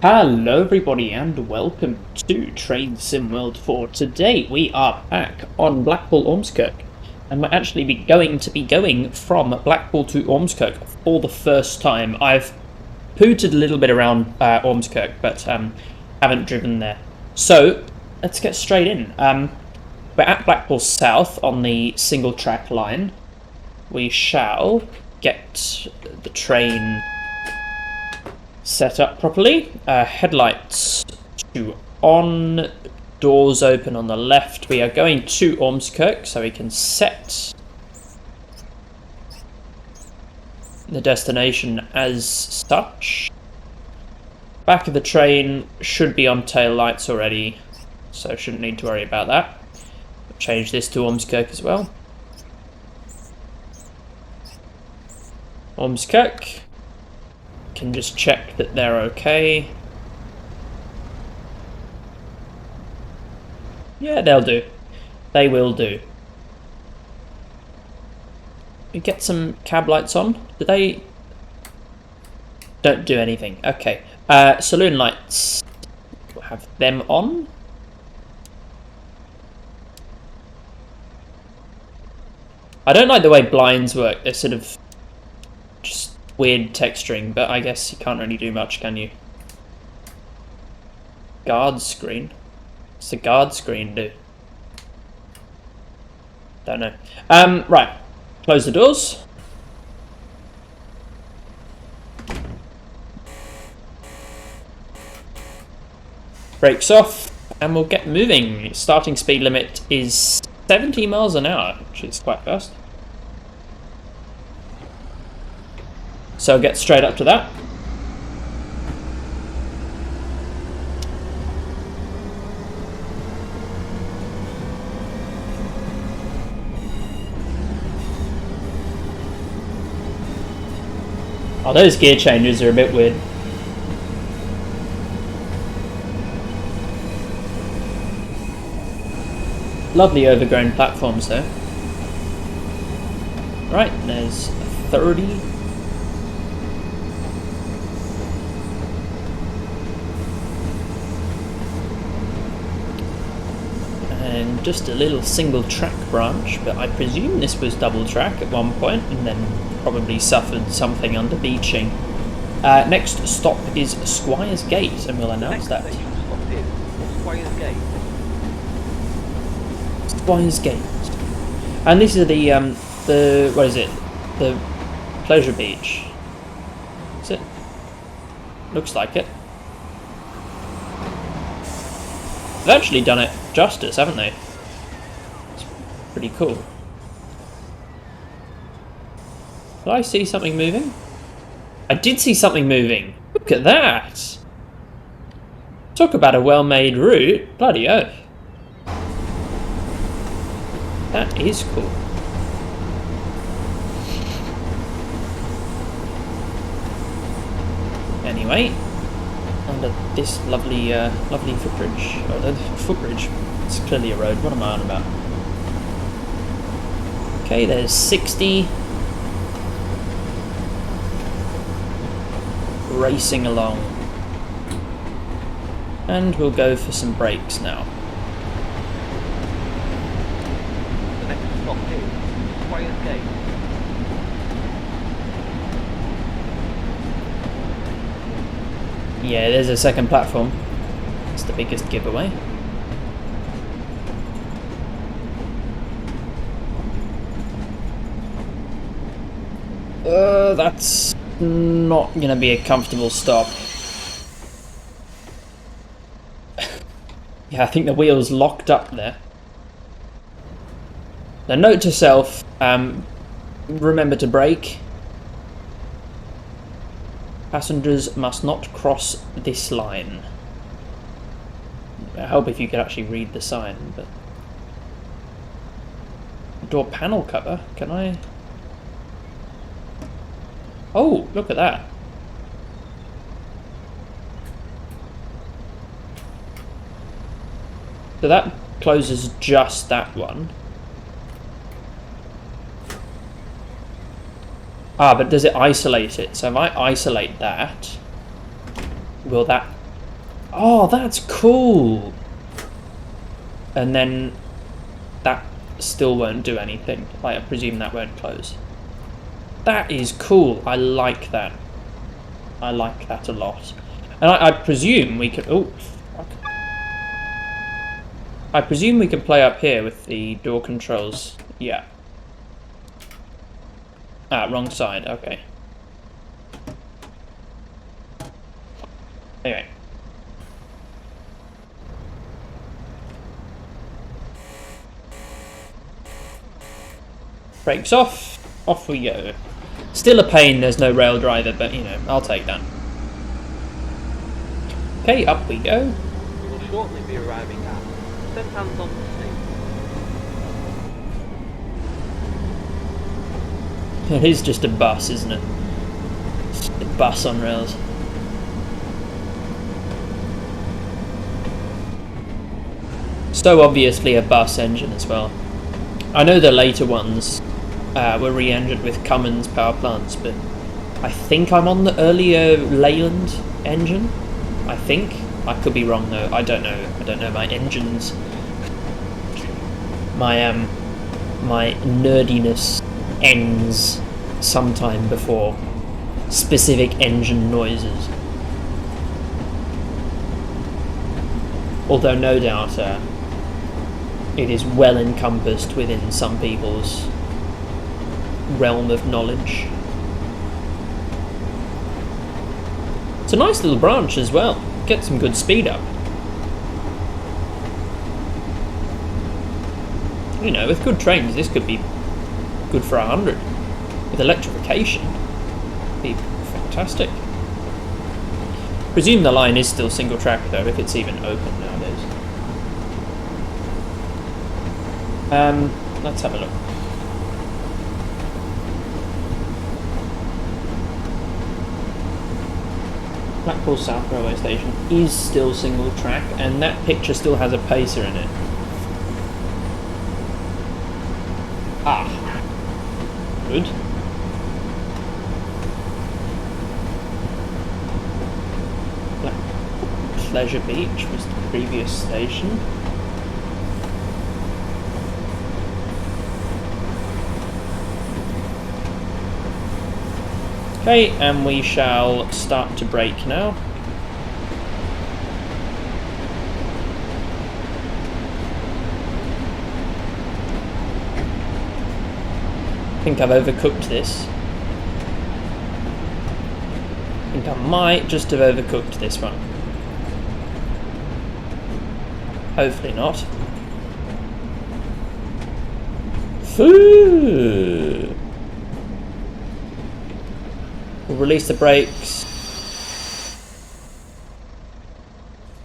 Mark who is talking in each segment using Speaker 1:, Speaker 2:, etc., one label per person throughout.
Speaker 1: Hello everybody and welcome to Train Sim World 4. Today we are back on Blackpool Ormskirk and we're actually going to be going from Blackpool to Ormskirk for the first time. I've pooted a little bit around Ormskirk but haven't driven there. So let's get straight in. We're at Blackpool South on the single track line. We shall get the train set up properly. Headlights to on, doors open on the left. We are going to Ormskirk, so we can set the destination as such. Back of the train should be on tail lights already, so shouldn't need to worry about that. We'll change this to Ormskirk as well. Ormskirk. Can just check that they're okay. Yeah, they'll do. They will do. We get some cab lights on. Do they? Don't do anything. Okay. Saloon lights. We'll have them on. I don't like the way blinds work. They're sort of just weird texturing, but I guess you can't really do much, can you? Guard screen? What's the guard screen do? Don't know. Right. Close the doors. Brakes off, and we'll get moving. Starting speed limit is 70 miles an hour, which is quite fast. So get straight up to that. Oh, those gear changes are a bit weird. Lovely overgrown platforms though. Right, there's 30. And just a little single track branch, but I presume this was double track at one point and then probably suffered something under beaching. Next stop is Squires Gate, and we'll announce that.
Speaker 2: Squires Gate.
Speaker 1: Squires Gate. And this is the what is it? The pleasure beach. Is it? Looks like it. They've actually done it justice, haven't they? It's pretty cool. Did I see something moving? I did see something moving. Look at that! Talk about a well-made route. Bloody oath. That is cool. Anyway, under this lovely footbridge. Oh, the footbridge. It's clearly a road. What am I on about? Okay, there's 60. Racing along. And we'll go for some brakes now.
Speaker 2: The next stop is Squires Gate.
Speaker 1: Yeah, there's a second platform. It's the biggest giveaway. That's not gonna be a comfortable stop. Yeah, I think the wheel's locked up there. Now, note to self, remember to brake. Passengers must not cross this line. I hope if you could actually read the sign, but... Door panel cover? Can I... Oh, look at that. So that closes just that one. Ah, but does it isolate it? So if I isolate that, will that Oh, that's cool. And then that still won't do anything. Like, I presume that won't close. That is cool. I like that. I like that a lot. And I presume we could... Oh, fuck. I presume we can play up here with the door controls. Yeah. Ah, wrong side. Okay. Anyway. Brakes off. Off we go. Still a pain there's no rail driver, but, you know, I'll take that. Okay, up we go.
Speaker 2: We will shortly be arriving at St. on the
Speaker 1: It is just a bus, isn't it? Just a bus on rails. So obviously a bus engine as well. I know the later ones were re-engined with Cummins power plants, but I think I'm on the earlier Leyland engine. I think. I could be wrong though. I don't know. I don't know my engines. My nerdiness ends sometime before specific engine noises. Although no doubt it is well encompassed within some people's realm of knowledge. It's a nice little branch as well. Get some good speed up. You know, with good trains, this could be good for 100. With electrification, it'd be fantastic. Presume the line is still single track though, if it's even open nowadays. Let's have a look. Blackpool South Railway Station is still single track, and that picture still has a pacer in it. Ah. Good. Blackpool Pleasure Beach was the previous station. Okay, and we shall start to brake now. I think I've overcooked this. I think I might just have overcooked this one. Hopefully not. Foo! We'll release the brakes.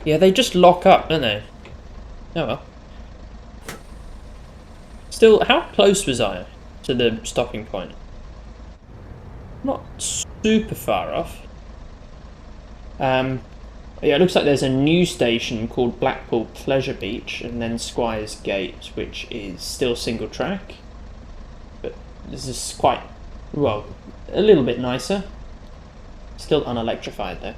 Speaker 1: Yeah, they just lock up, don't they? Oh well. Still, how close was I to the stopping point? Not super far off. Yeah, it looks like there's a new station called Blackpool Pleasure Beach, and then Squires Gate, which is still single track. But this is quite, well, a little bit nicer. Still unelectrified though.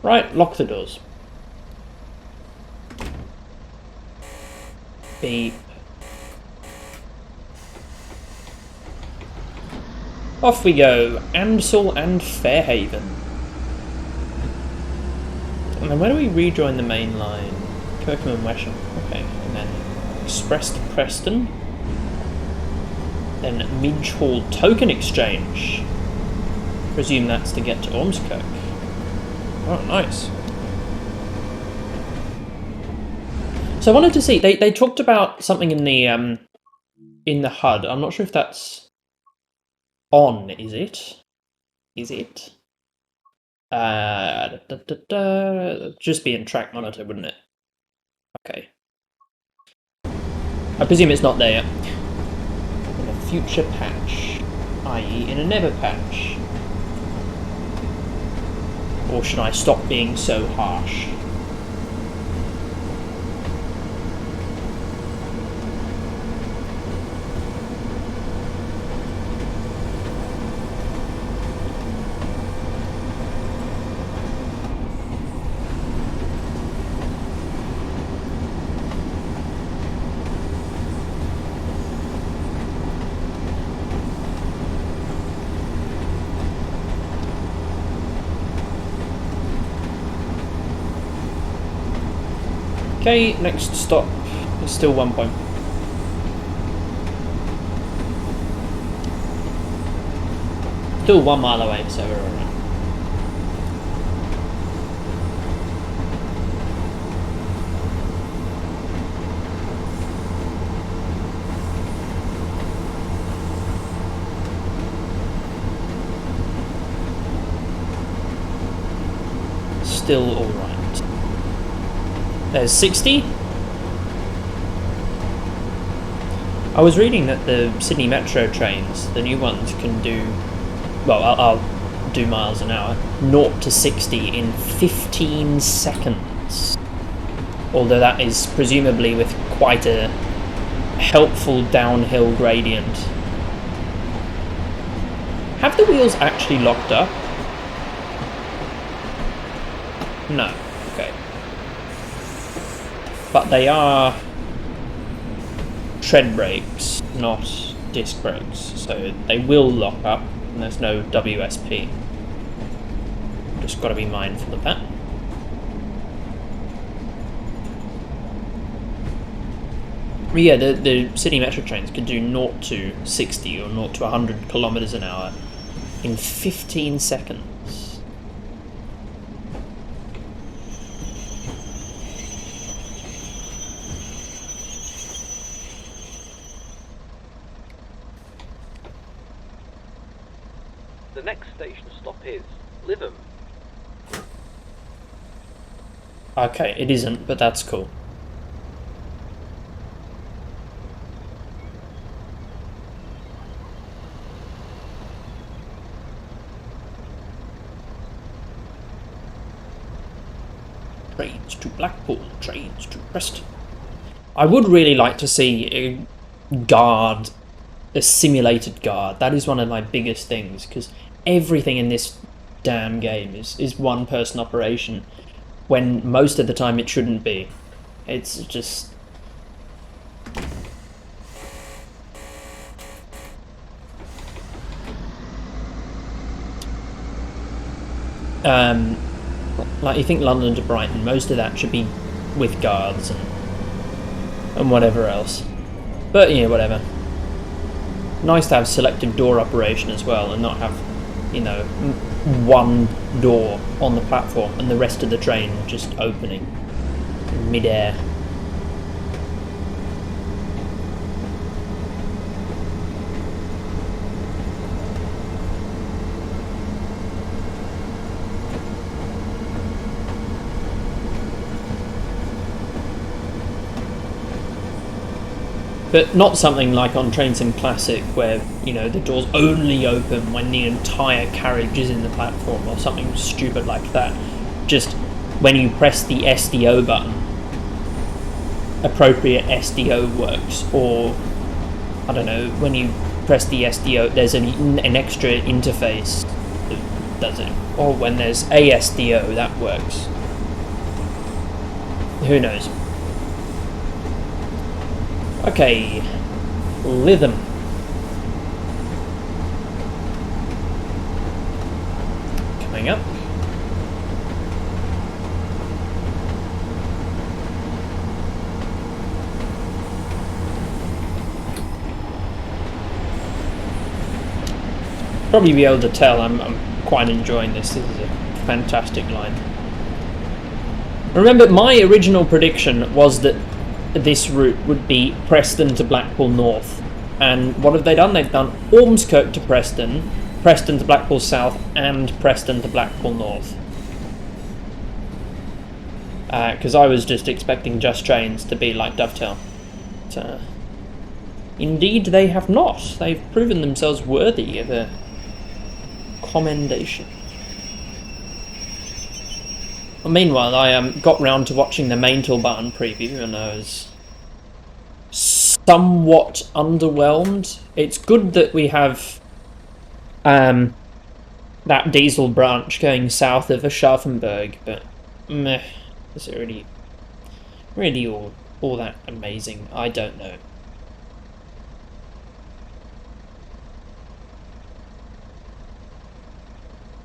Speaker 1: Right, lock the doors. Beep. Off we go, Amsel and Fairhaven. And then where do we rejoin the main line? Kirkham and Wesham. Okay, and then Express to Preston. Then Midge Hall Token Exchange. Presume that's to get to Ormskirk. Oh, nice. So I wanted to see, they talked about something in the HUD. I'm not sure if that's on, is it? Is it? Just be in track monitor, wouldn't it? Okay. I presume it's not there yet. In a future patch, i.e. in a never patch. Or should I stop being so harsh? Okay, next stop is still 1 point. Still 1 mile away, so we're alright. Still alright. There's 60. I was reading that the Sydney Metro trains, the new ones, can do... Well, I'll do miles an hour. 0 to 60 in 15 seconds. Although that is presumably with quite a helpful downhill gradient. Have the wheels actually locked up? No. Okay. But they are tread brakes, not disc brakes, so they will lock up, and there's no WSP. Just got to be mindful of that. But yeah, the City Metro trains can do 0 to 60 or 0 to 100 kilometers an hour in 15 seconds.
Speaker 2: The next station stop is Lytham.
Speaker 1: Okay, it isn't, but that's cool. Trains to Blackpool, trains to Preston. I would really like to see a guard, a simulated guard. That is one of my biggest things, because everything in this damn game is one person operation, when most of the time it shouldn't be. It's just... like, you think London to Brighton, most of that should be with guards and whatever else. But, yeah, whatever. Nice to have selective door operation as well, and not have, you know, one door on the platform and the rest of the train just opening in mid-air. But not something like on Train Sim Classic, where, you know, the doors only open when the entire carriage is in the platform, or something stupid like that. Just when you press the SDO button, appropriate SDO works, or, I don't know, when you press the SDO, there's an extra interface that does it. Or when there's a SDO, that works. Who knows? Okay, Lytham. Coming up. Probably be able to tell I'm quite enjoying this. This is a fantastic line. Remember, my original prediction was that this route would be Preston to Blackpool North, and what have they done? They've done Ormskirk to Preston, Preston to Blackpool South, and Preston to Blackpool North. Because I was just expecting Just Trains to be like Dovetail. But, indeed they have not. They've proven themselves worthy of a commendation. Well, meanwhile, I got round to watching the s-bahn preview, and I was somewhat underwhelmed. It's good that we have that diesel branch going south of Aschaffenburg, but meh, is it really all that amazing? I don't know.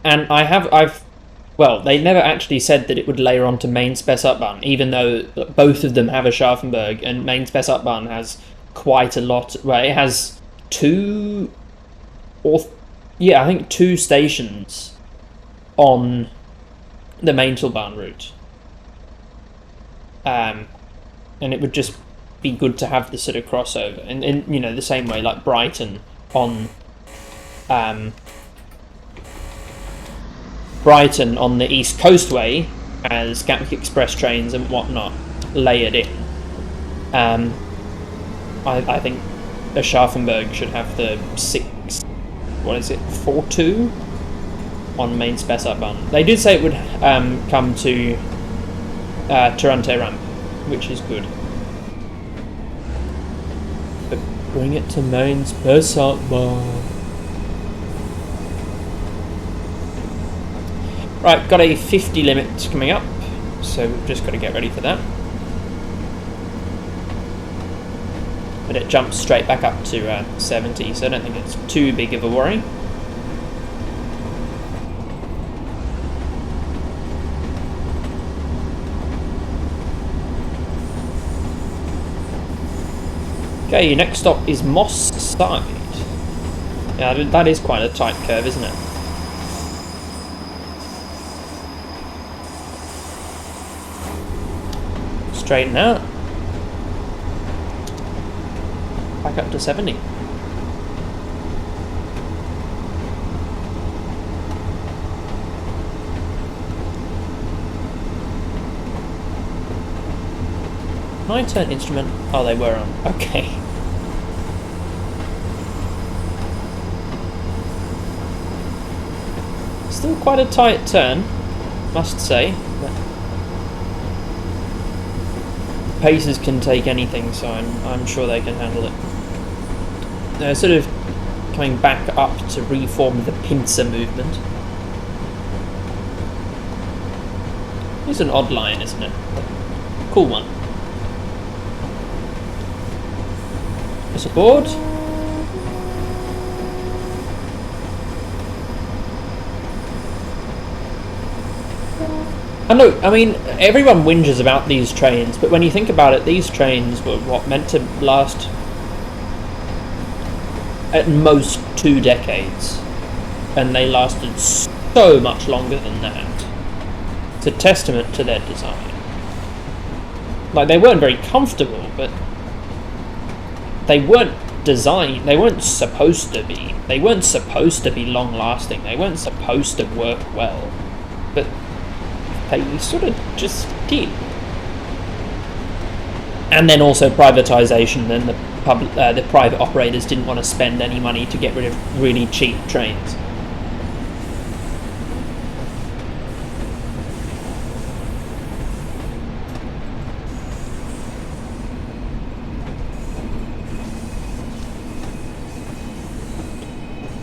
Speaker 1: And I've Well, they never actually said that it would layer onto main spec s-bahn, even though both of them have a Scharfenberg, and main spec s-bahn has quite a lot. Well, it has two, or yeah, I think 2 stations on the main s-bahn route. And it would just be good to have this sort of crossover, and you know, the same way like Brighton on the East Coastway has Gatwick Express trains and whatnot layered in. I think a Scharfenberg should have the 4-2 on main spec s-bahn. They did say it would come to Toronto ramp, which is good. But bring it to main spec s-bahn. Right, got a 50 limit coming up, so we've just got to get ready for that. But it jumps straight back up to 70, so I don't think it's too big of a worry. Okay, next stop is Moss Side. Yeah, that is quite a tight curve, isn't it? Straighten out. Back up to 70. Can I turn instrument? Oh, they were on. Okay. Still quite a tight turn, must say. Pacers can take anything, so I'm sure they can handle it. They're sort of coming back up to reform the pincer movement. It's an odd line, isn't it? Cool one. It's aboard. And look, I mean, everyone whinges about these trains, but when you think about it, these trains were meant to last at most 2 decades, and they lasted so much longer than that. It's a testament to their design. Like, they weren't very comfortable, but they weren't designed, they weren't supposed to be. They weren't supposed to be long-lasting, they weren't supposed to work well, but they sort of just did. And then also privatisation, and the private operators didn't want to spend any money to get rid of really cheap trains.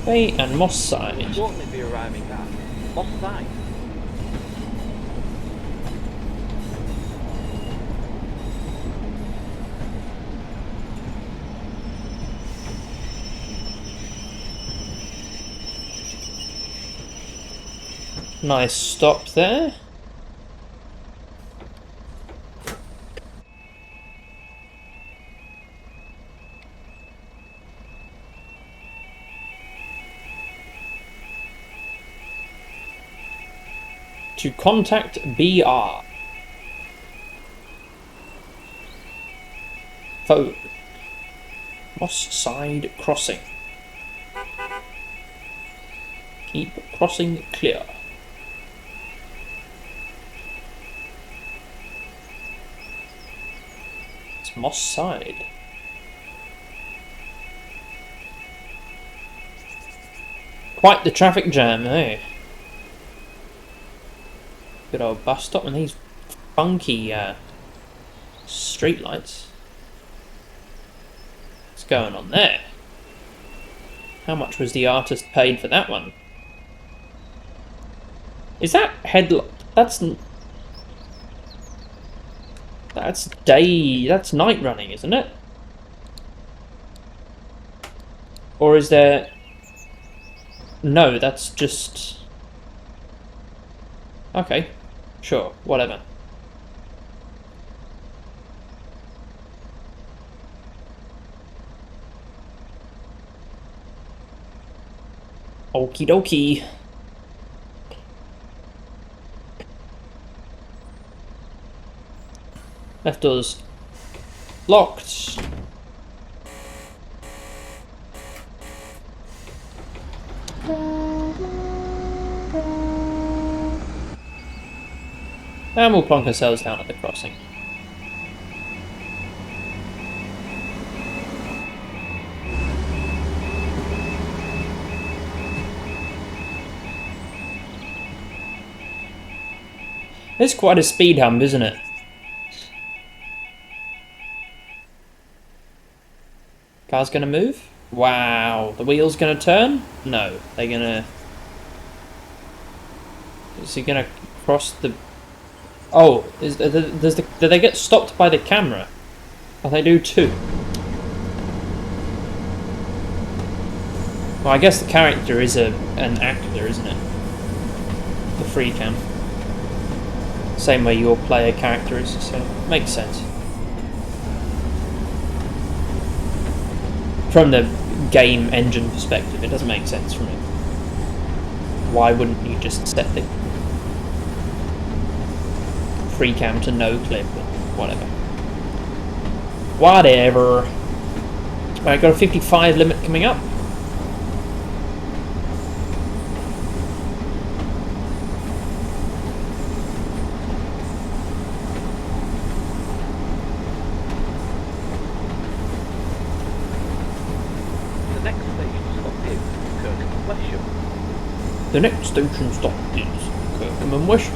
Speaker 1: Okay, and Moss Side.
Speaker 2: Won't they be arriving at Moss Side?
Speaker 1: Nice stop there. To contact BR. Phone. Moss Side crossing. Keep crossing clear. It's Moss Side. Quite the traffic jam, eh? Good old bus stop, and these funky street lights. What's going on there? How much was the artist paid for that one? Is that headlight? That's night running, isn't it? Or is there? No, that's just. Okay. Sure, whatever. Okie dokie. Left door's locked. And we'll plonk ourselves down at the crossing. It's quite a speed hump, isn't it? Car's gonna move? Wow. The wheel's gonna turn? No. They're gonna... Is he gonna cross the... Oh, do they get stopped by the camera? Oh, they do too. Well, I guess the character is an actor, isn't it? The free cam. Same way your player character is, so makes sense. From the game engine perspective, it doesn't make sense for me. Why wouldn't you just set the free cam to no clip or whatever? Whatever. Right, got a 55 limit coming up. The next station stop is Kirkham and Wesham.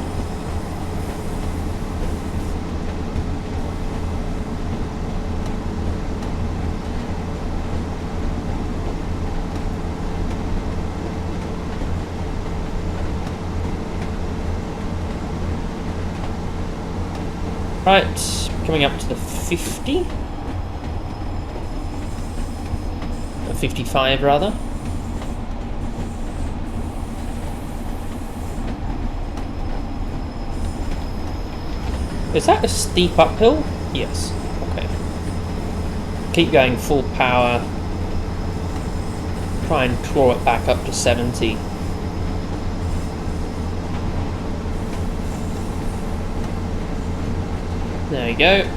Speaker 1: Right, coming up to the 50. Or 55 rather. Is that a steep uphill? Yes. Okay. Keep going full power. Try and claw it back up to 70. There we go.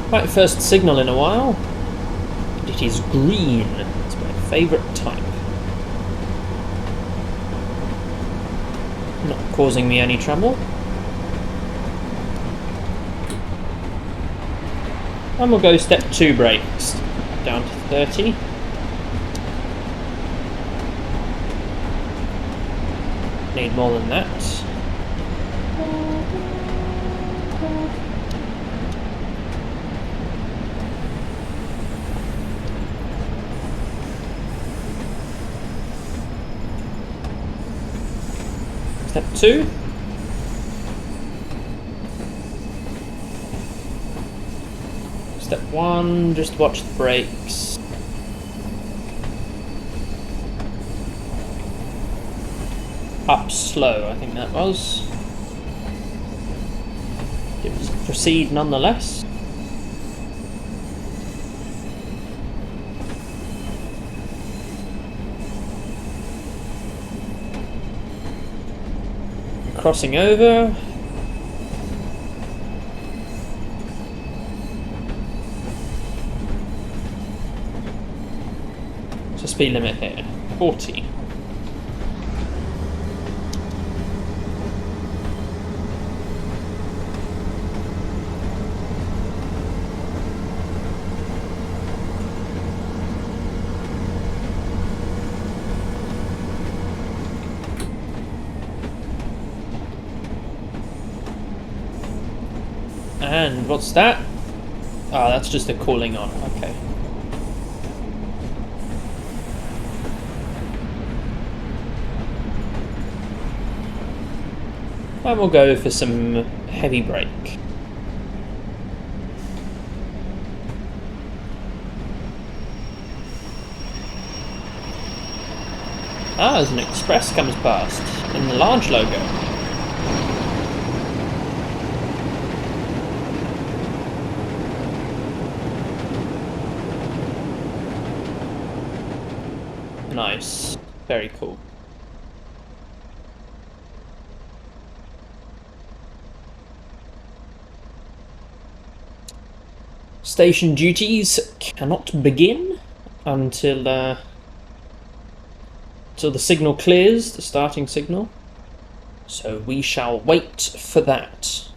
Speaker 1: Right, first signal in a while. It is green. It's my favourite type. Not causing me any trouble. And we'll go step 2 brakes. Down to 30. Need more than that. Step 2. Step 1, just watch the brakes. Up slow, I think that was. Proceed nonetheless. Crossing over. What's the speed limit here? 40. And what's that? Oh, that's just a cooling on. Okay. And we'll go for some heavy brake. Ah, as an express comes past in the large logo. Nice. Very cool. Station duties cannot begin until the signal clears, the starting signal. So we shall wait for that.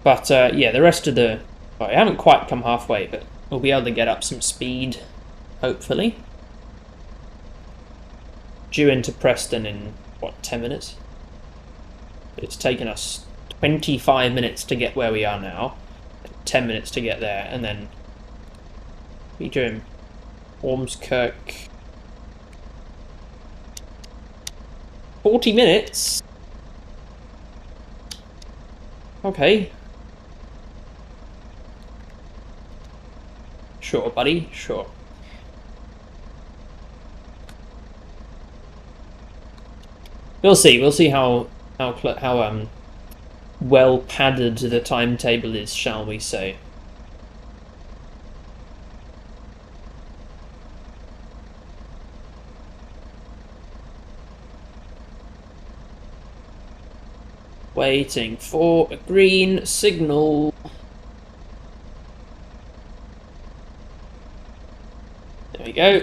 Speaker 1: But yeah, the rest of the... Well, I haven't quite come halfway, but we'll be able to get up some speed, hopefully. Due into Preston in, what, 10 minutes? But it's taken us 25 minutes to get where we are now, 10 minutes to get there, and then be doing Ormskirk. 40 minutes? Okay. Sure, buddy, sure. We'll see how well padded the timetable is, shall we say. Waiting for a green signal. There we go.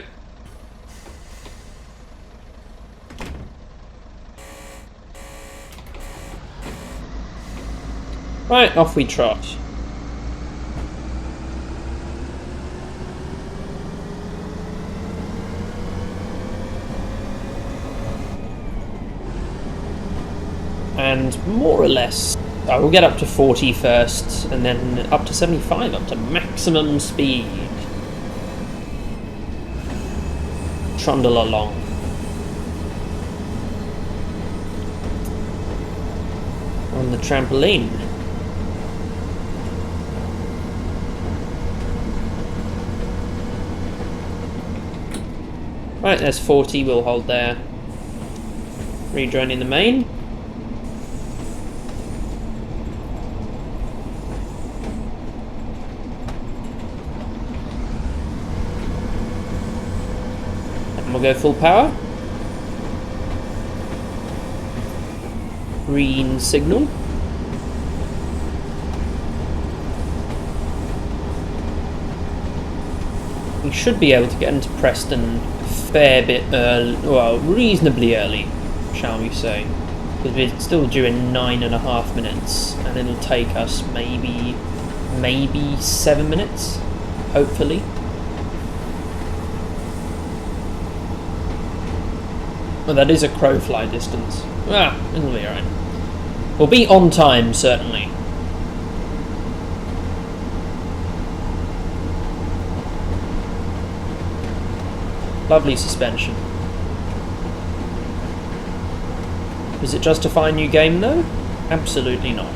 Speaker 1: Right, off we trot. And more or less, I will get up to 40 first, and then up to 75, up to maximum speed. Trundle along. On the trampoline. Right, there's 40, we'll hold there. Rejoining the main. And we'll go full power. Green signal. We should be able to get into Preston a fair bit early, well, reasonably early, shall we say. Because we're still due in 9.5 minutes, and it'll take us maybe 7 minutes, hopefully. Well, that is a crow fly distance. Ah, it'll be alright. We'll be on time, certainly. Lovely suspension. Does it justify a new game, though? Absolutely not.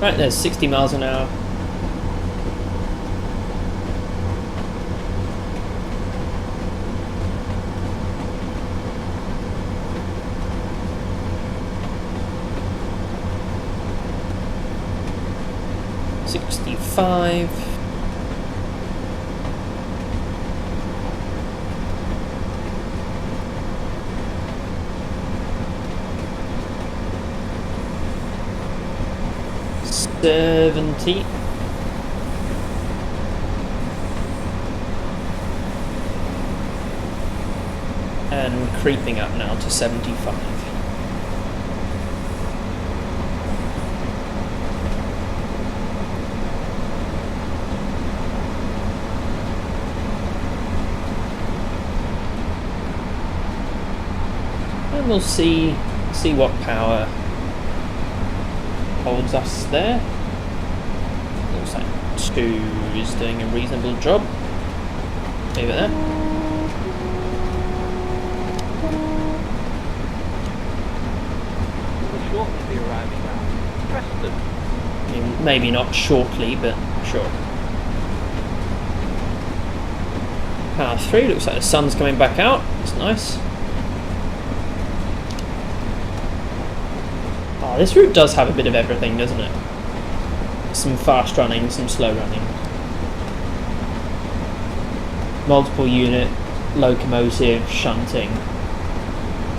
Speaker 1: Right, there's 60 miles an hour. Five. $70. And creeping up now to 75. And we'll see what power holds us there. Looks like 2 is doing a reasonable job. Leave it there.
Speaker 2: We'll shortly be arriving at Preston.
Speaker 1: I mean, maybe not shortly, but sure. Power 3, looks like the sun's coming back out. It's nice. Oh, this route does have a bit of everything, doesn't it? Some fast running, some slow running. Multiple unit, locomotive, shunting,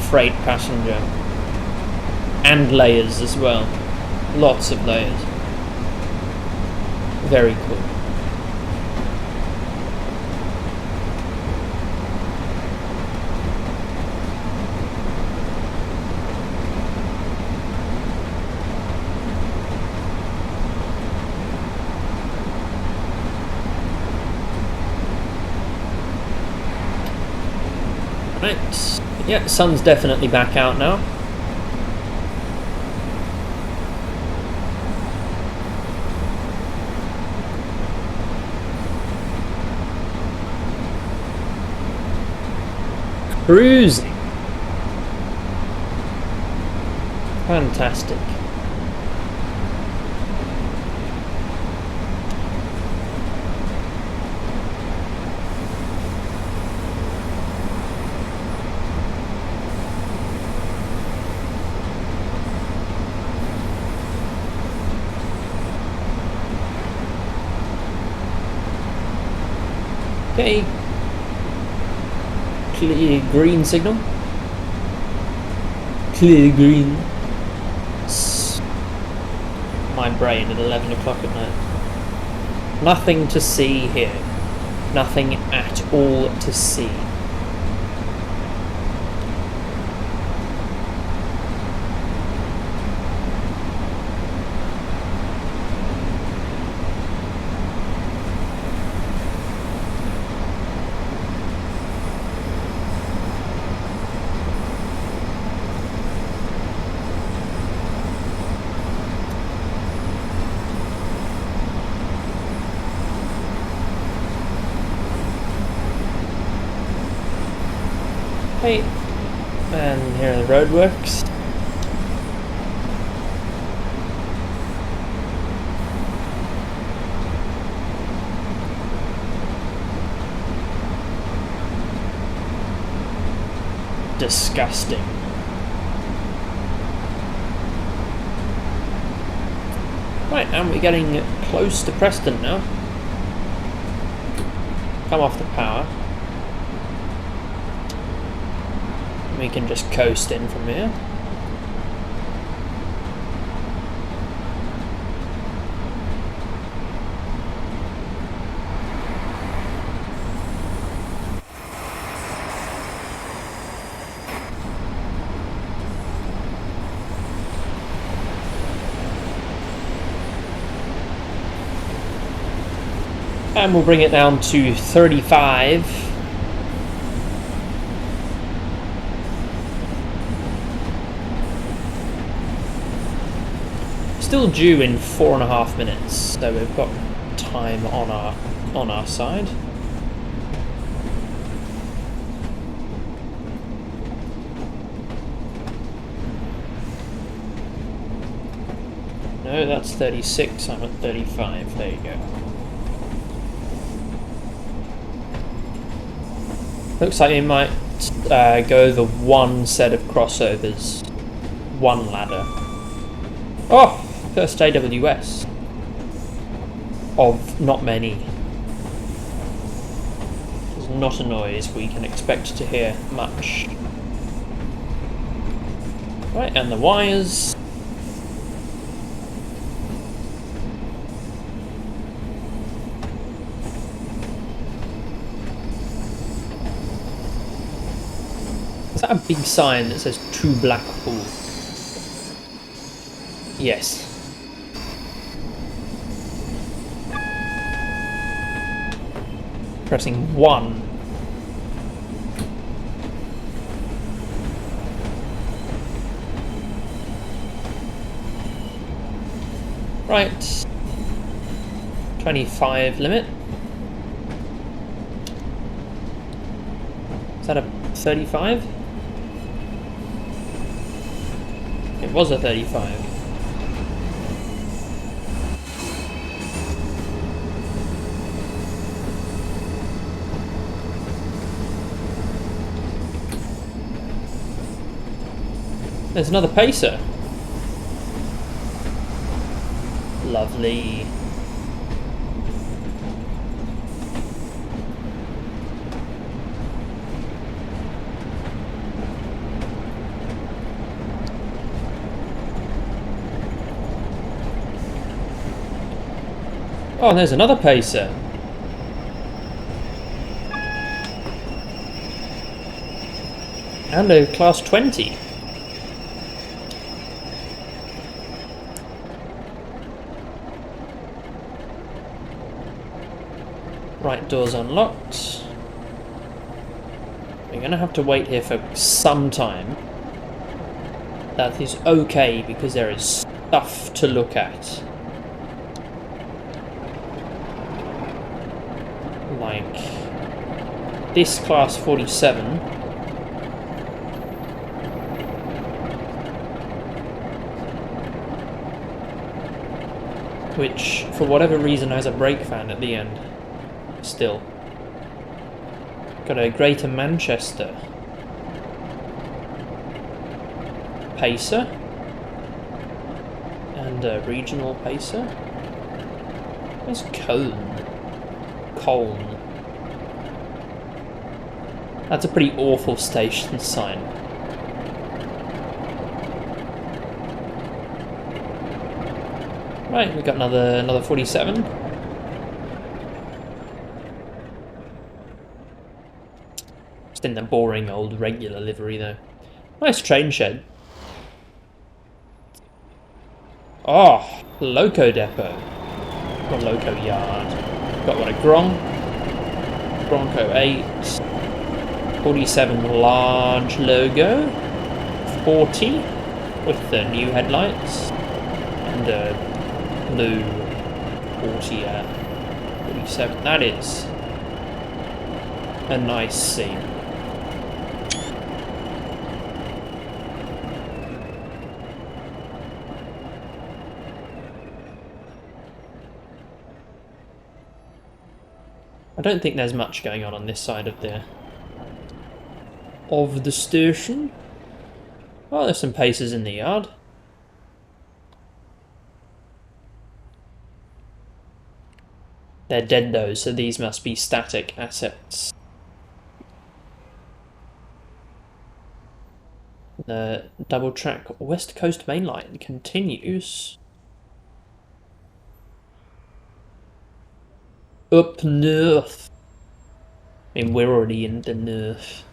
Speaker 1: freight passenger, and layers as well. Lots of layers. Very cool. Right. Yeah, sun's definitely back out now. Cruising. Fantastic. Okay. Clear green signal. Clear green. My brain at 11 o'clock at night. Nothing to see here. Nothing at all to see. Okay, and here are the roadworks. Disgusting. Right, and we're getting close to Preston now. Come off the power. We can just coast in from here. And we'll bring it down to 35. Still due in 4.5 minutes, so we've got time on our side. No, that's 36. I'm at 35. There you go. Looks like we might go over one set of crossovers, one ladder. Oh, first AWS of not many. There's not a noise we can expect to hear much. Right, and the wires. Is that a big sign that says to Blackpool? Yes. Pressing 1. Right. 25 limit. Is that a 35? It was a 35. There's another pacer. Lovely. Oh, and there's another pacer. And a class 20. Right door's unlocked. We're gonna have to wait here for some time. That is okay because there is stuff to look at. Like this class 47. Which, for whatever reason, has a brake fan at the end. Still. Got a Greater Manchester pacer. And a regional pacer. Where's Colne. That's a pretty awful station sign. Right, we've got another 47. Just in the boring old regular livery though. Nice train shed. Oh, Loco Depot. Or Loco Yard. Got one at Bronco 8. 47 large logo. 40 with the new headlights. And blue 47. That is a nice scene. I don't think there's much going on this side of the station. Oh, there's some pacers in the yard. They're dead though, so these must be static assets. The double track West Coast Main Line continues up north. I mean, we're already in the north.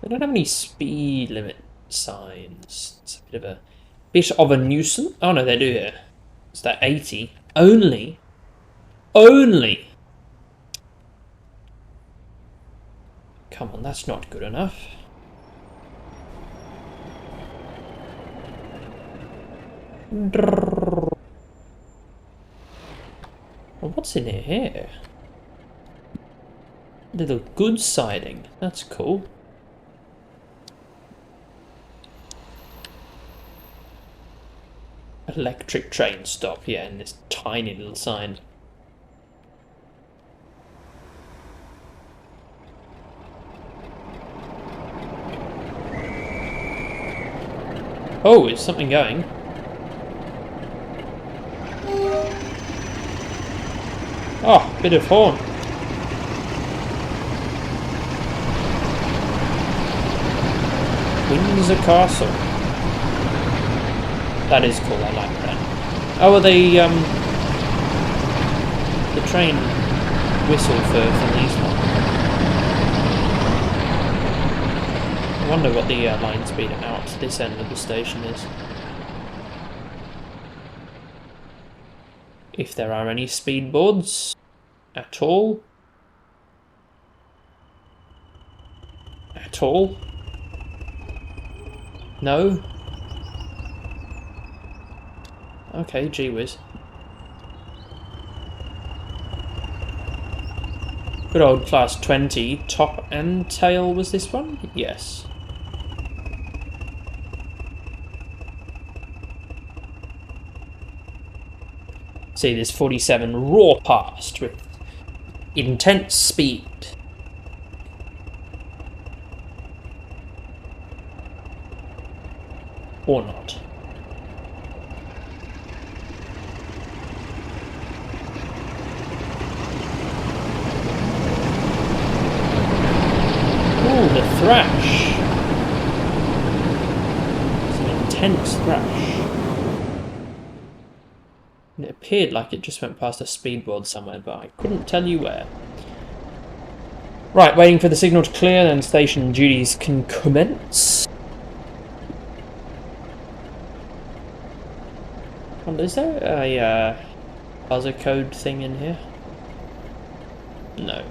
Speaker 1: They don't have any speed limit signs. It's a bit of a nuisance. Oh no, they do here. It's that 80. Only. Come on, that's not good enough. Well, what's in here? Little goods siding. That's cool. Electric train stop, yeah, and this tiny little sign. Oh, is something going? Oh, bit of horn. Windsor Castle. That is cool, I like that. Oh, well, the train whistle for these ones. I wonder what the line speed out this end of the station is. If there are any speed boards at all. At all. No? Okay, gee whiz. Good old class 20. Top and tail was this one? Yes. See this 47 roar past with intense speed. Or not. Ooh, the thrash. It's an intense thrash. It appeared like it just went past a speedboard somewhere, but I couldn't tell you where. Right, waiting for the signal to clear, then station duties can commence. And is there a buzzer code thing in here? No.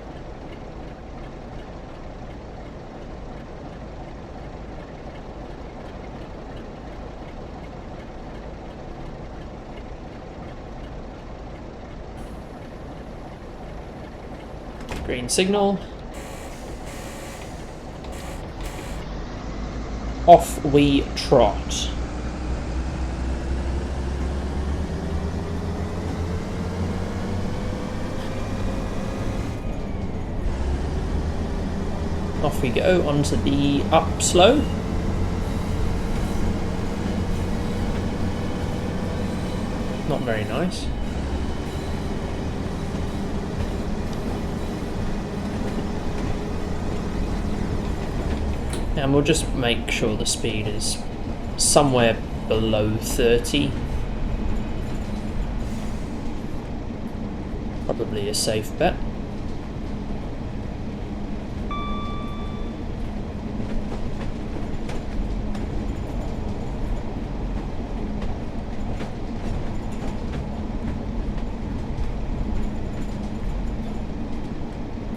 Speaker 1: Green signal. Off we trot. Off we go onto the up slow. Not very nice. And we'll just make sure the speed is somewhere below 30. Probably a safe bet.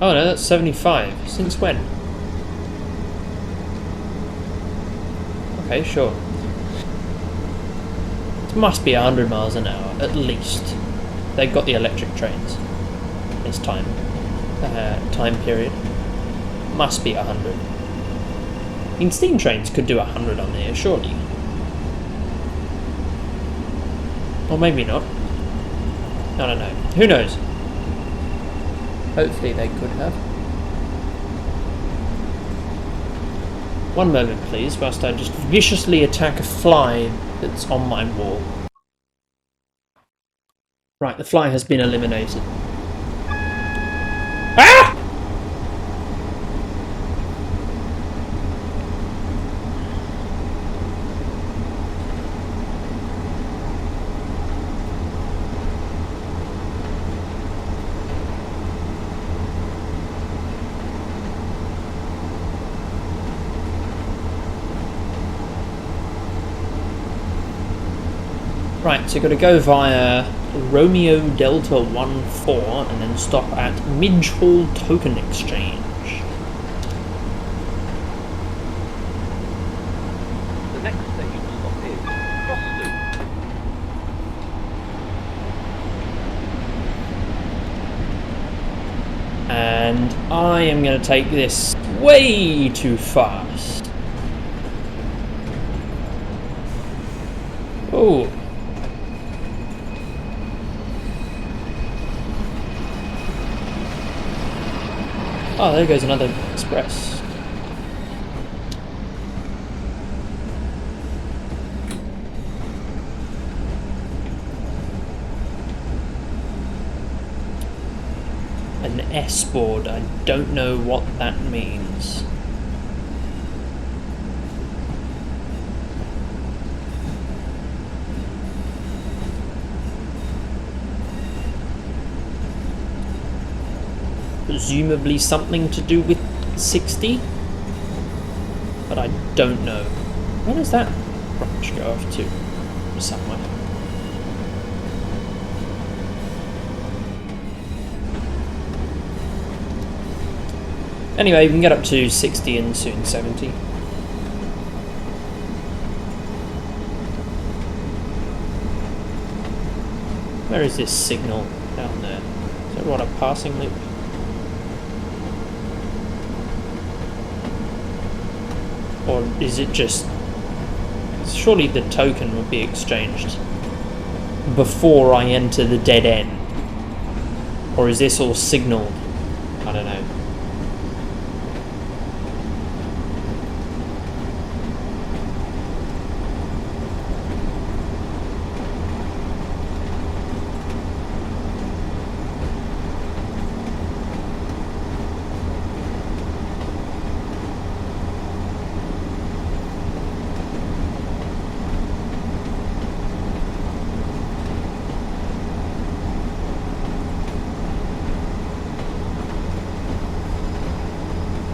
Speaker 1: Oh no, that's 75. Since when? Okay, sure. It must be 100 miles an hour, at least. They've got the electric trains. This time period. Must be 100. I mean, steam trains could do 100 on here, surely. Or maybe not. I don't know. Who knows? Hopefully they could have. One moment, please, whilst I just viciously attack a fly that's on my wall. Right, the fly has been eliminated. Ah! Right, so you've got to go via Romeo Delta 1-4 and then stop at Midge Hall Token Exchange.
Speaker 2: The next station stop is Cross Loop.
Speaker 1: And I am going to take this way too fast. Oh. Oh, there goes another express. An S-board, I don't know what that means. Presumably something to do with 60, but I don't know. Where does that branch go off to? Somewhere. Anyway, we can get up to 60 and soon 70. Where is this signal down there? Is that what, a passing loop? Or is it just... Surely the token would be exchanged before I enter the dead end. Or is this all signalled? I don't know.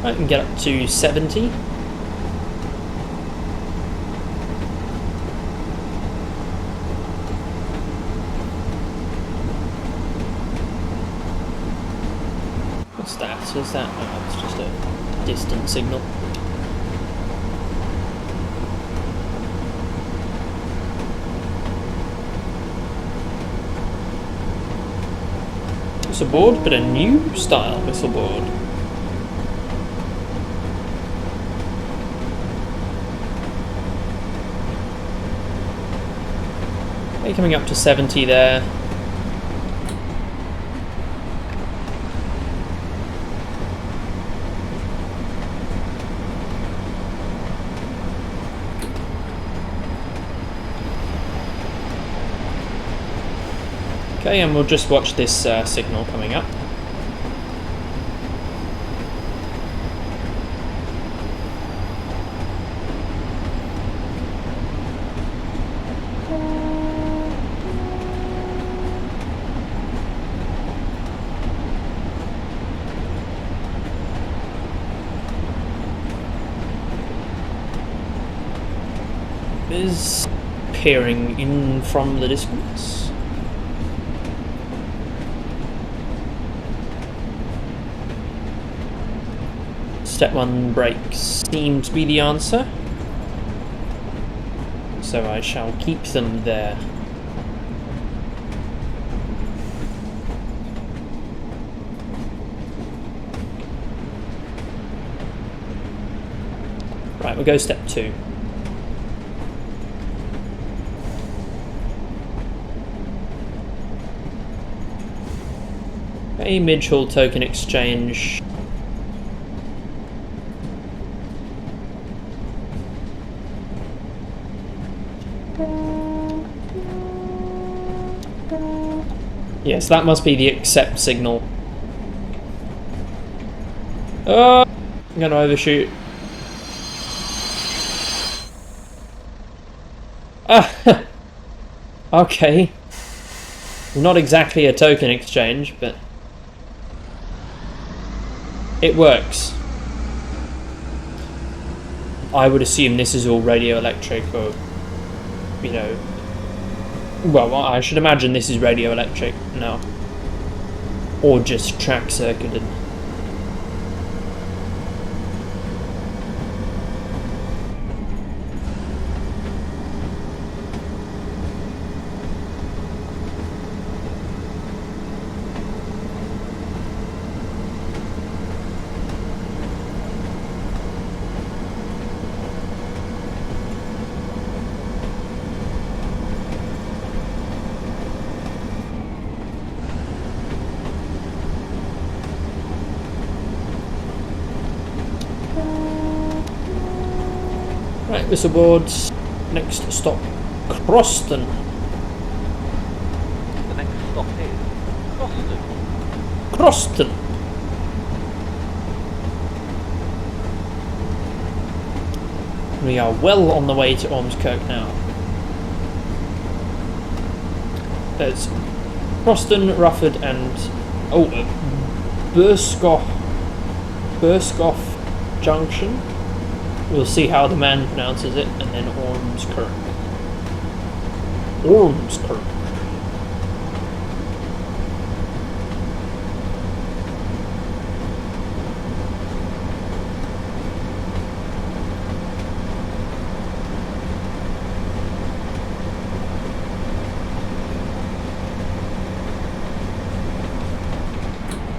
Speaker 1: I can get up to 70. What's that? Is that? Oh, it's just a distant signal. Whistle board, but a new style whistle board. Okay, coming up to 70 there. Okay, and we'll just watch this signal coming up. Is peering in from the distance. Step 1 brakes seem to be the answer, so I shall keep them there. Right, we'll go step 2. A mid-haul token exchange. Yes, that must be the accept signal. Oh, I'm gonna overshoot. Ah, okay. Not exactly a token exchange, but it works. I would assume this is all radio electric, or, you know, well, I should imagine this is radio electric now, or just track circuited. Right, whistle boards. Next stop, Croston.
Speaker 2: The next stop is Croston.
Speaker 1: Croston. We are well on the way to Ormskirk now. There's Croston, Rufford, and Burskoff Junction. We'll see how the man pronounces it, and then Ormskirk. Ormskirk.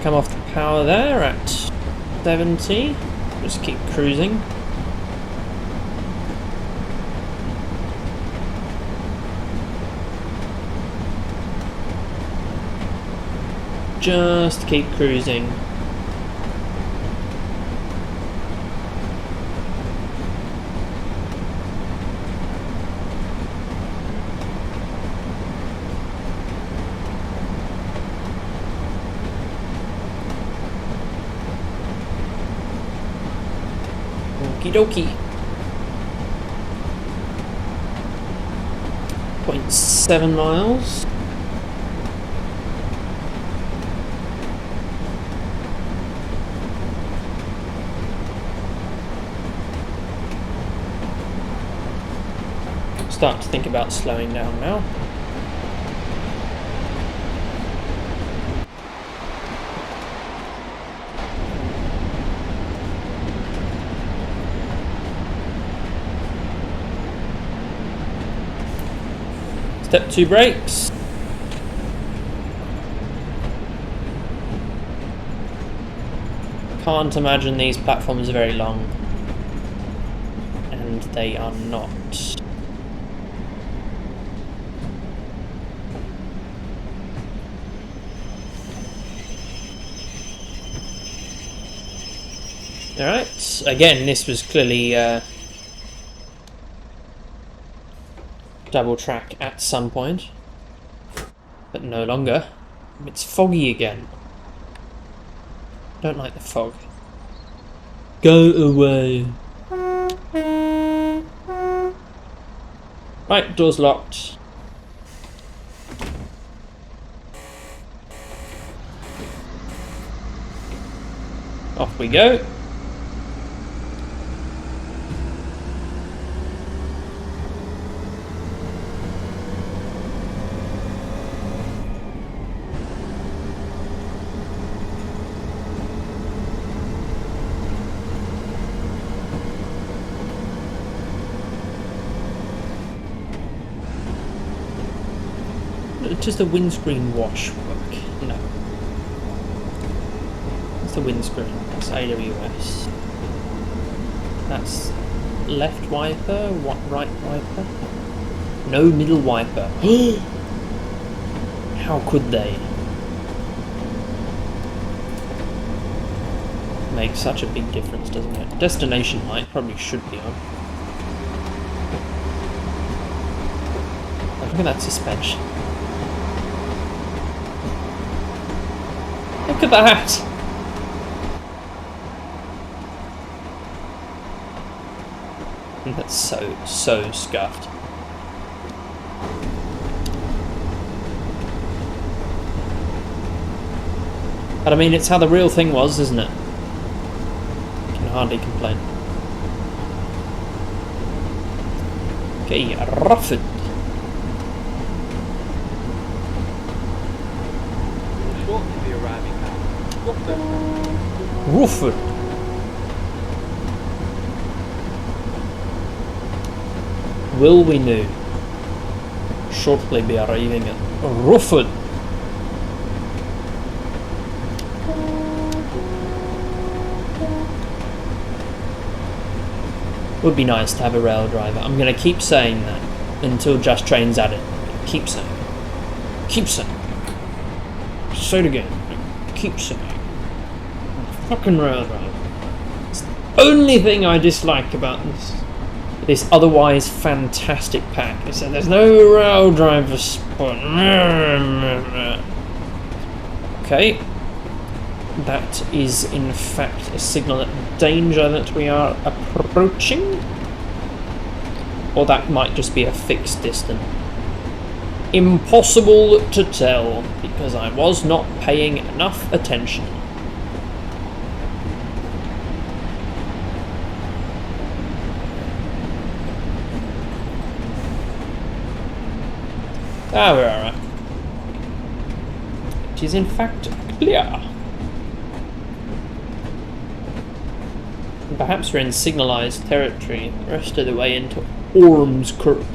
Speaker 1: Come off the power there at 70. Just keep cruising. just keep cruising. Okie dokie. 0.7 miles. Start to think about slowing down now. Step 2 brakes. Can't imagine these platforms are very long. And they are not. Alright, again, this was clearly double track at some point, but no longer. It's foggy again. Don't like the fog. Go away. Right, door's locked. Off we go. Does the windscreen wash work? No. It's the windscreen. That's AWS. That's left wiper, right wiper. No middle wiper. How could they? Makes such a big difference, doesn't it? Destination light probably should be on. Oh, look at that suspension. Look at that! That's so scuffed. But I mean, it's how the real thing was, isn't it? Can hardly complain. Okay, Rufford.
Speaker 2: Shortly be arriving at Rufford.
Speaker 1: Rufford. Will we know? Shortly be arriving at Rufford. Would be nice to have a rail driver. I'm going to keep saying that until Just Train's at it. Keep saying it. Keep saying it. Say it again. Keep saying it. Fucking rail driver. It's the only thing I dislike about this otherwise fantastic pack. Is that there's no rail driver spot. Okay. That is in fact a signal of danger that we are approaching. Or that might just be a fixed distance. Impossible to tell, because I was not paying enough attention. Ah, we're alright. It is in fact clear. Perhaps we're in signalised territory the rest of the way into Ormskirk.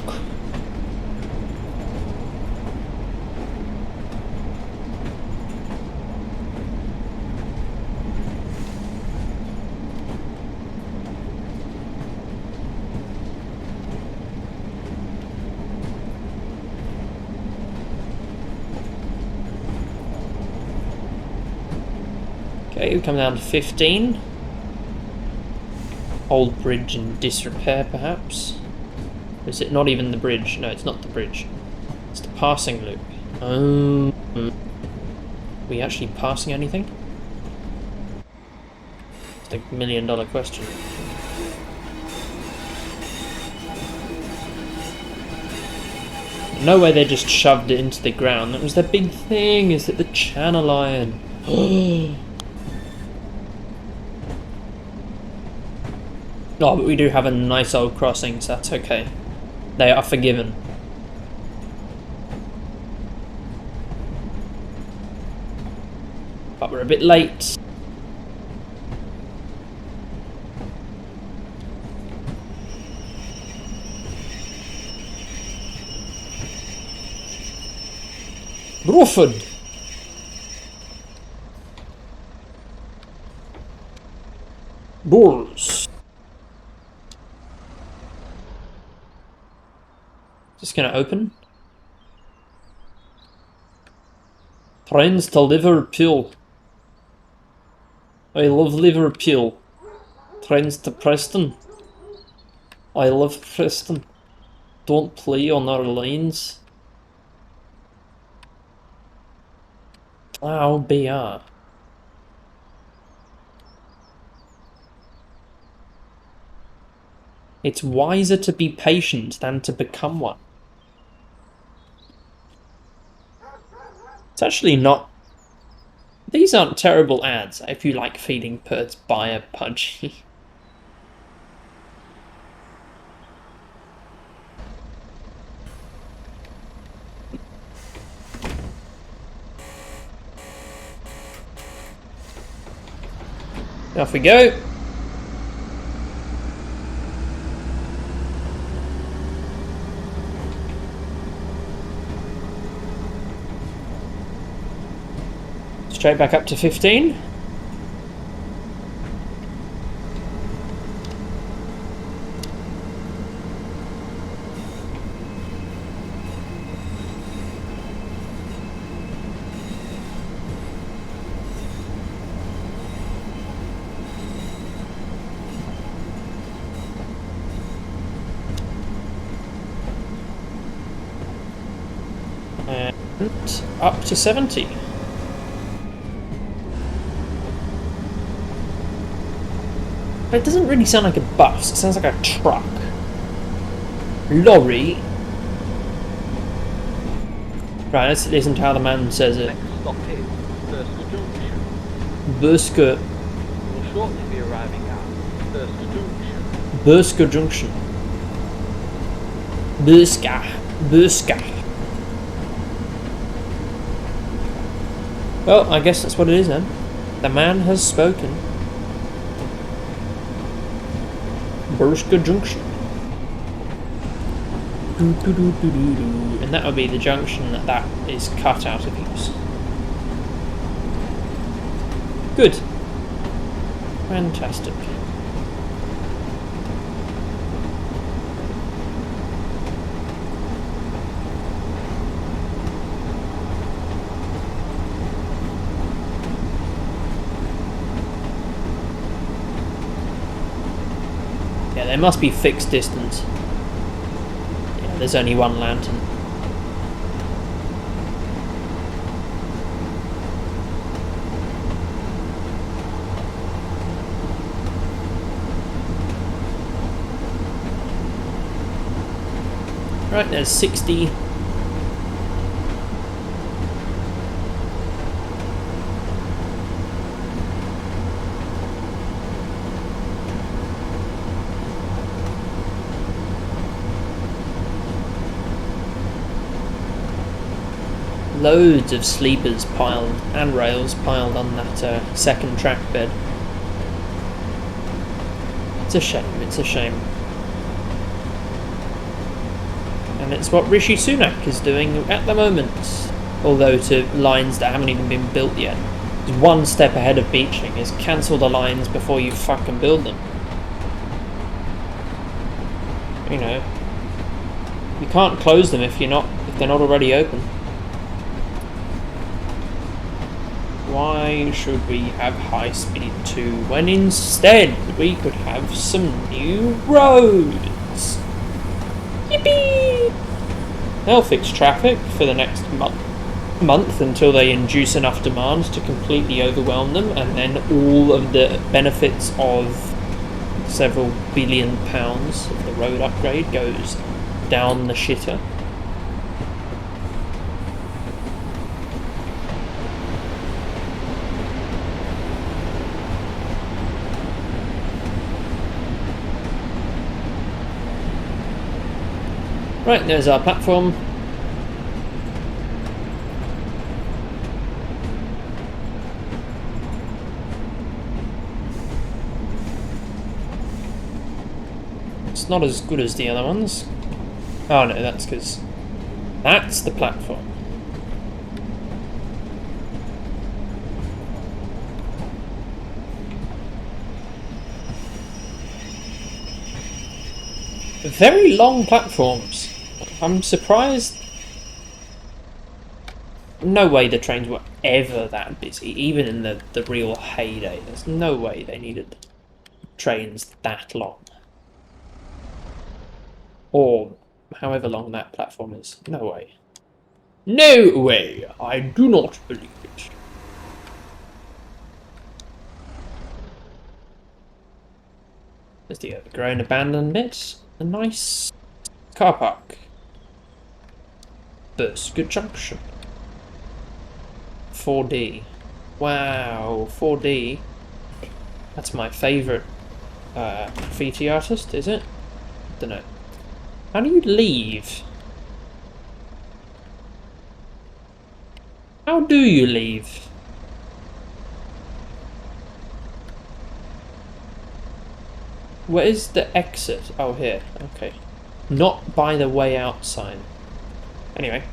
Speaker 1: Okay, we come down to 15. Old bridge in disrepair, perhaps. Or is it not even the bridge? No, it's not the bridge. It's the passing loop. Are we actually passing anything? It's a $1 million question. No way they just shoved it into the ground. That was their big thing, is it the Channel Iron? Oh, but we do have a nice old crossing, so that's okay. They are forgiven. But we're a bit late. Bruford! Doors. Just gonna open. Trains to Liverpool. I love Liverpool. Trains to Preston. I love Preston. Don't play on our lines. Oh, BR. It's wiser to be patient than to become one. It's actually not... These aren't terrible ads if you like feeding birds by a Pudgy. Off we go. Straight back up to 15. And up to 70. It doesn't really sound like a bus, it sounds like a truck. Lorry. Right, let's listen to how the man says it.
Speaker 2: Next stop is Bursker Junction.
Speaker 1: Bursker.
Speaker 2: We'll shortly be arriving at Bursker Junction.
Speaker 1: Bursker Junction. Bursker. Bursker. Well, I guess that's what it is then. The man has spoken. Bursker Junction. And that would be the junction that is cut out of use. Good. Fantastic. Yeah, there must be fixed distance. Yeah, there's only one lantern. Right, there's 60. Loads of sleepers piled and rails piled on that second track bed. It's a shame, it's a shame. And it's what Rishi Sunak is doing at the moment. Although to lines that haven't even been built yet. He's one step ahead of beaching, is cancel the lines before you fucking build them. You know, you can't close them if they're not already open. Why should we have high speed 2 when instead we could have some new roads? Yippee! They'll fix traffic for the next month until they induce enough demand to completely overwhelm them, and then all of the benefits of several billion pounds of the road upgrade goes down the shitter. Right, there's our platform. It's not as good as the other ones. Oh no, that's because that's the platform. Very long platforms. I'm surprised. No way the trains were ever that busy, even in the real heyday. There's no way they needed trains that long. Or however long that platform is. No way. No way! I do not believe it. There's the overgrown abandoned bit. A nice car park. Bursker Junction. 4D. Wow, 4D. That's my favourite graffiti artist, is it? Dunno. How do you leave? How do you leave? Where is the exit? Oh, here. Okay. Not by the way out sign. Anyway.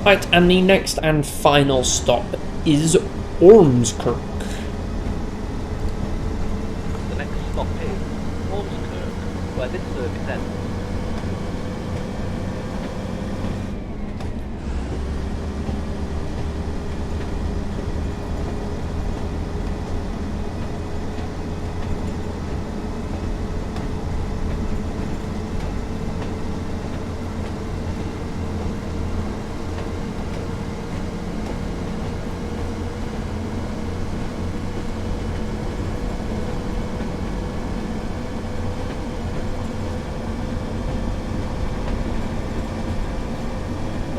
Speaker 1: Right, and the next and final stop is Ormskirk.
Speaker 2: The next stop is Ormskirk, where this service ends.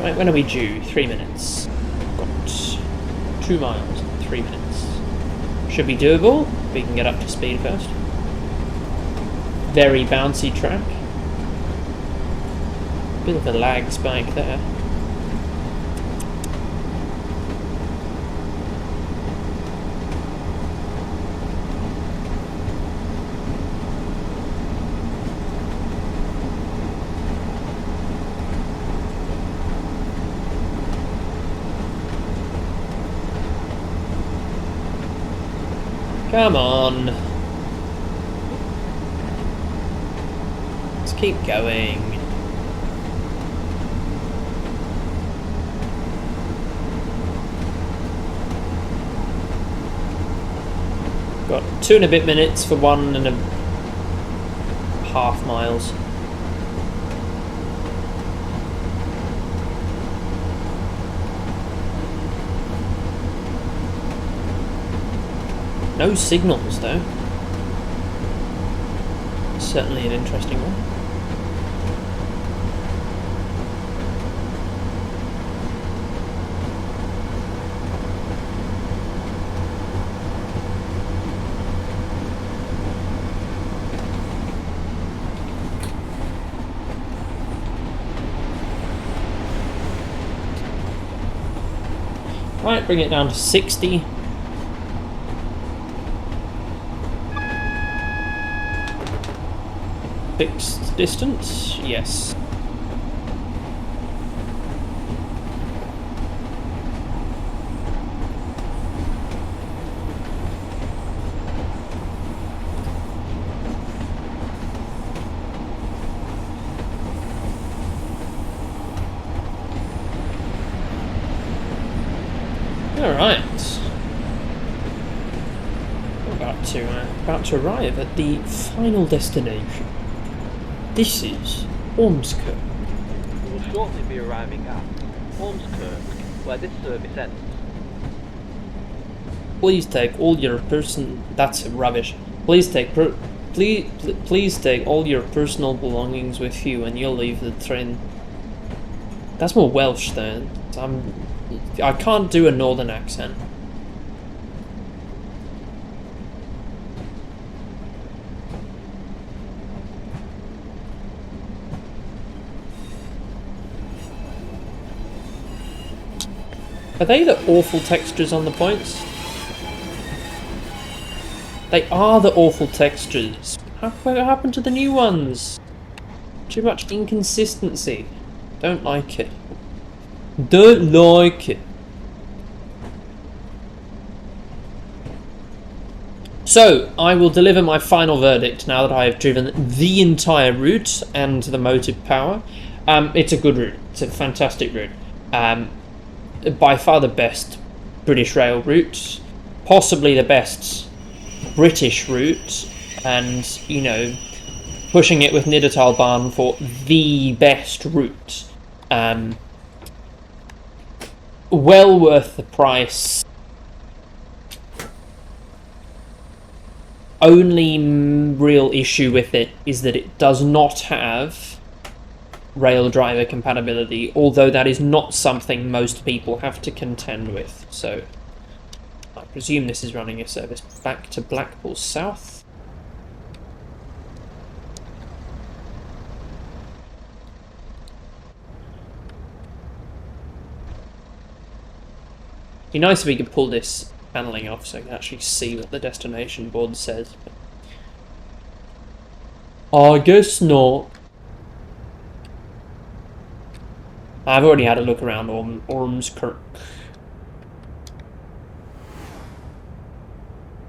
Speaker 1: Right, when are we due? 3 minutes. Got 2 miles in 3 minutes. Should be doable. We can get up to speed first. Very bouncy track. Bit of a lag spike there. Come on. Let's keep going. Got 2 and a bit minutes for 1.5 miles. No signals though. Certainly an interesting one. Right, bring it down to 60. Fixed distance, yes. Alright. We're about to arrive at the final destination. This is Ormskirk.
Speaker 2: We will shortly be arriving at Ormskirk, where this service ends.
Speaker 1: Please take all your That's rubbish. Please take please take all your personal belongings with you, and you'll leave the train. That's more Welsh then. I can't do a northern accent. Are they the awful textures on the points? They are the awful textures. What happened to the new ones? Too much inconsistency. Don't like it. Don't like it. So, I will deliver my final verdict now that I have driven the entire route and the motive power. It's a good route. It's a fantastic route. By far the best British rail route. Possibly the best British route. And, you know, pushing it with s-bahn for the best route. Well worth the price. Only real issue with it is that it does not have rail driver compatibility, although that is not something most people have to contend with. So I presume this is running a service back to Blackpool South. It'd be nice if we could pull this paneling off so I can actually see what the destination board says. I guess not. I've already had a look around Ormskirk,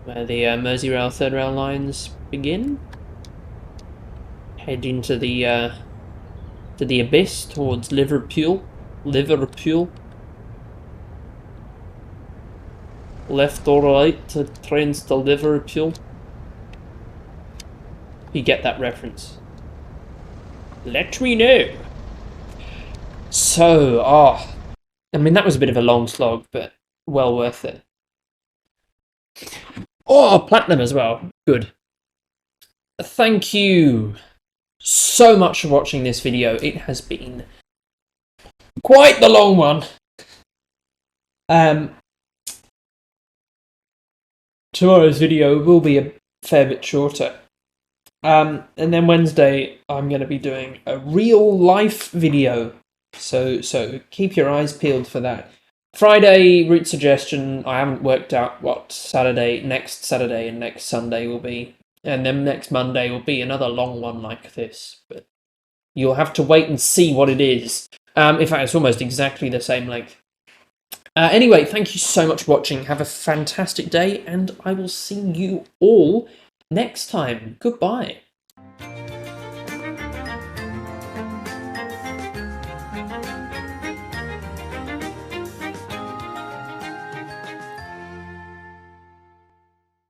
Speaker 1: where the Merseyrail third rail lines begin. Head into the abyss towards Liverpool. Left or right to trains to Liverpool. You get that reference? Let me know. So, I mean, that was a bit of a long slog, but well worth it. Oh, platinum as well. Good. Thank you so much for watching this video. It has been quite the long one. Tomorrow's video will be a fair bit shorter. And then Wednesday, I'm going to be doing a real life video. So keep your eyes peeled for that. Friday, route suggestion. I haven't worked out what next Saturday and next Sunday will be. And then next Monday will be another long one like this. But you'll have to wait and see what it is. In fact, it's almost exactly the same length. Anyway, thank you so much for watching. Have a fantastic day, and I will see you all next time. Goodbye.